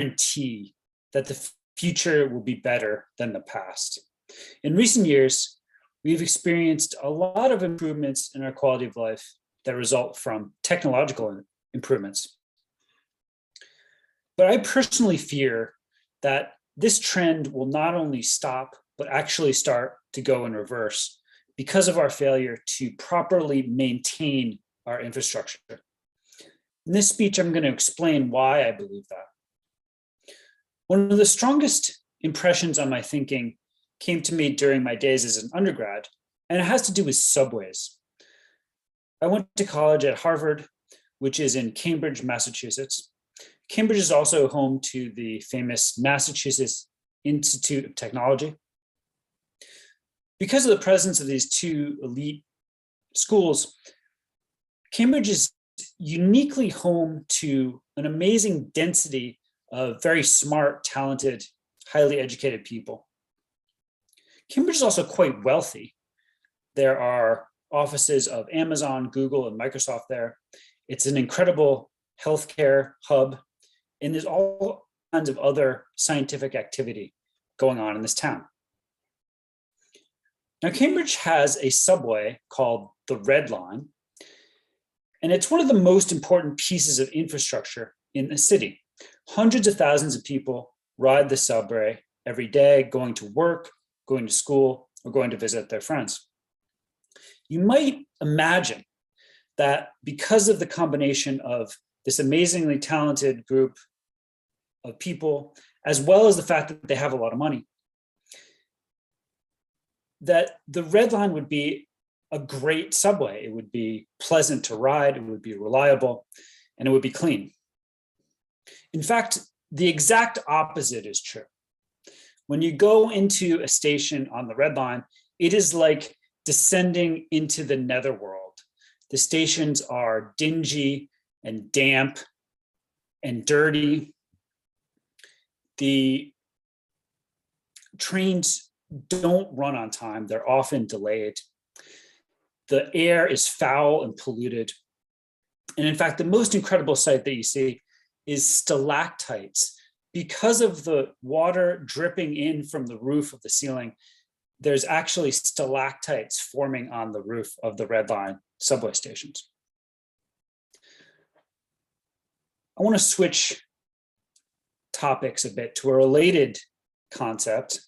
guarantee that the future will be better than the past. In recent years, we've experienced a lot of improvements in our quality of life that result from technological improvements. But I personally fear that this trend will not only stop, but actually start to go in reverse because of our failure to properly maintain our infrastructure. In this speech, I'm going to explain why I believe that. One of the strongest impressions on my thinking came to me during my days as an undergrad, and it has to do with subways. I went to college at Harvard, which is in Cambridge, Massachusetts. Cambridge is also home to the famous Massachusetts Institute of Technology. Because of the presence of these two elite schools, Cambridge is uniquely home to an amazing density of very smart, talented, highly educated people. Cambridge is also quite wealthy. There are offices of Amazon, Google, and Microsoft there. It's an incredible healthcare hub, and there's all kinds of other scientific activity going on in this town. Now, Cambridge has a subway called the Red Line, and it's one of the most important pieces of infrastructure in the city. Hundreds of thousands of people ride the subway every day, going to work, going to school, or going to visit their friends. You might imagine that because of the combination of this amazingly talented group of people, as well as the fact that they have a lot of money, that the Red Line would be a great subway. It would be pleasant to ride, it would be reliable, and it would be clean. In fact, the exact opposite is true. When you go into a station on the Red Line, it is like descending into the netherworld. The stations are dingy and damp and dirty. The trains don't run on time. They're often delayed. The air is foul and polluted. And in fact, the most incredible sight that you see is stalactites. Because of the water dripping in from the roof of the ceiling, there's actually stalactites forming on the roof of the Red Line subway stations. I want to switch topics a bit to a related concept.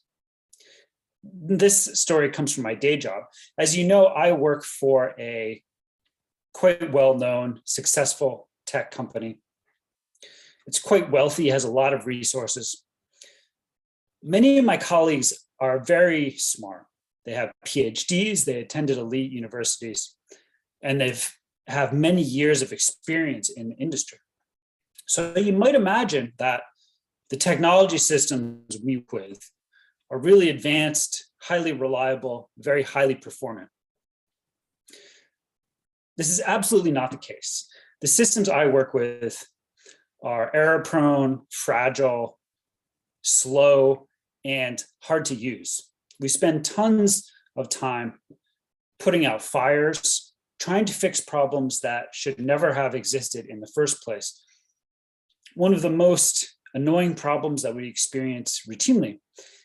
This story comes from my day job. As you know, I work for a quite well-known, successful tech company. It's quite wealthy, has a lot of resources. Many of my colleagues are very smart. They have PhDs, they attended elite universities, and they've have many years of experience in the industry. So you might imagine that the technology systems we work with are really advanced, highly reliable, very highly performant. This is absolutely not the case. The systems I work with are error-prone, fragile, slow, and hard to use. We spend tons of time putting out fires, trying to fix problems that should never have existed in the first place. One of the most annoying problems that we experience routinely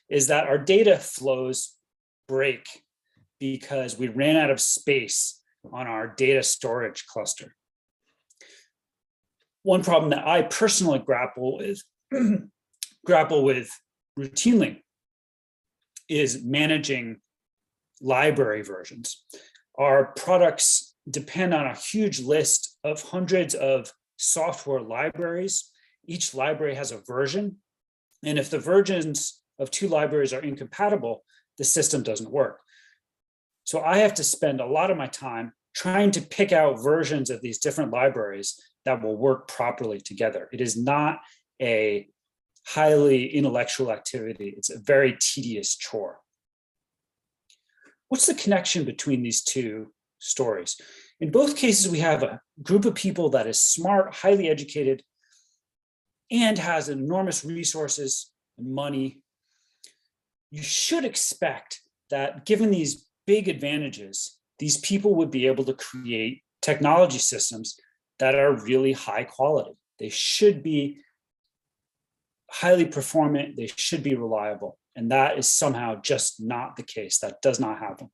is that our data flows break because we ran out of space on our data storage cluster. One problem that I personally grapple with routinely is managing library versions. Our products depend on a huge list of hundreds of software libraries. Each library has a version, and if the versions of two libraries are incompatible, the system doesn't work. So I have to spend a lot of my time trying to pick out versions of these different libraries that will work properly together. It is not a highly intellectual activity. It's a very tedious chore. What's the connection between these two stories? In both cases, we have a group of people that is smart, highly educated, and has enormous resources and money. You should expect that given these big advantages, these people would be able to create technology systems that are really high quality. They should be highly performant, they should be reliable. And that is somehow just not the case. That does not happen.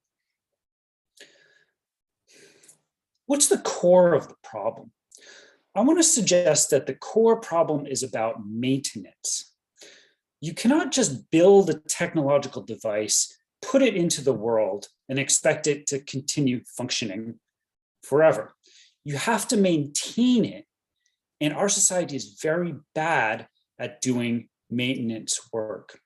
What's the core of the problem? I want to suggest that the core problem is about maintenance. You cannot just build a technological device, put it into the world, and expect it to continue functioning forever. You have to maintain it, and our society is very bad at doing maintenance work.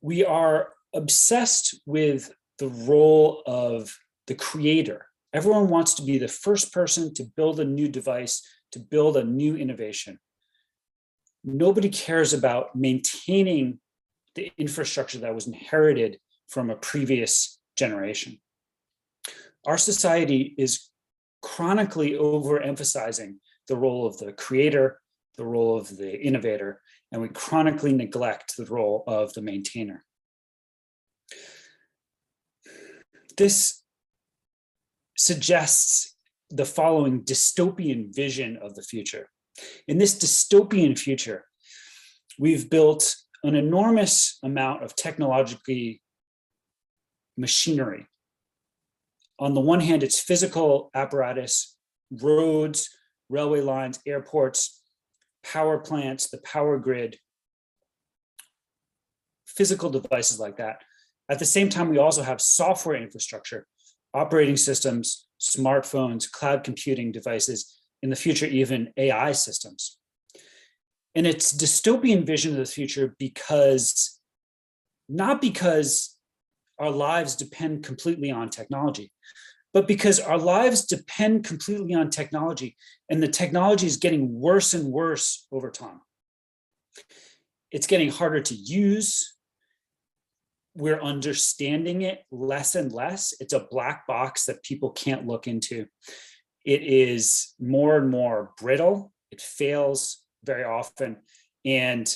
We are obsessed with the role of the creator. Everyone wants to be the first person to build a new device, to build a new innovation. Nobody cares about maintaining the infrastructure that was inherited from a previous generation. Our society is chronically overemphasizing the role of the creator, the role of the innovator, and we chronically neglect the role of the maintainer. This suggests the following dystopian vision of the future. In this dystopian future, we've built an enormous amount of technologically machinery. On the one hand, it's physical apparatus, roads, railway lines, airports, power plants, the power grid, physical devices like that. At the same time, we also have software infrastructure, operating systems, smartphones, cloud computing devices, in the future, even AI systems. And it's dystopian vision of the future because, not because our lives depend completely on technology, but because our lives depend completely on technology, and the technology is getting worse and worse over time. It's getting harder to use. We're understanding it less and less. It's a black box that people can't look into. It is more and more brittle. It fails very often, and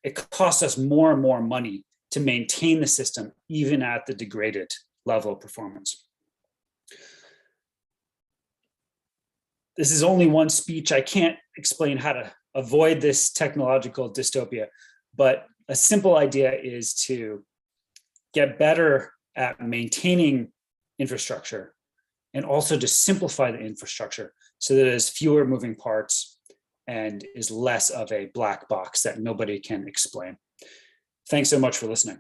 it costs us more and more money to maintain the system, even at the degraded level of performance. This is only one speech. I can't explain how to avoid this technological dystopia, but a simple idea is to get better at maintaining infrastructure and also to simplify the infrastructure so that there's fewer moving parts and is less of a black box that nobody can explain. Thanks so much for listening.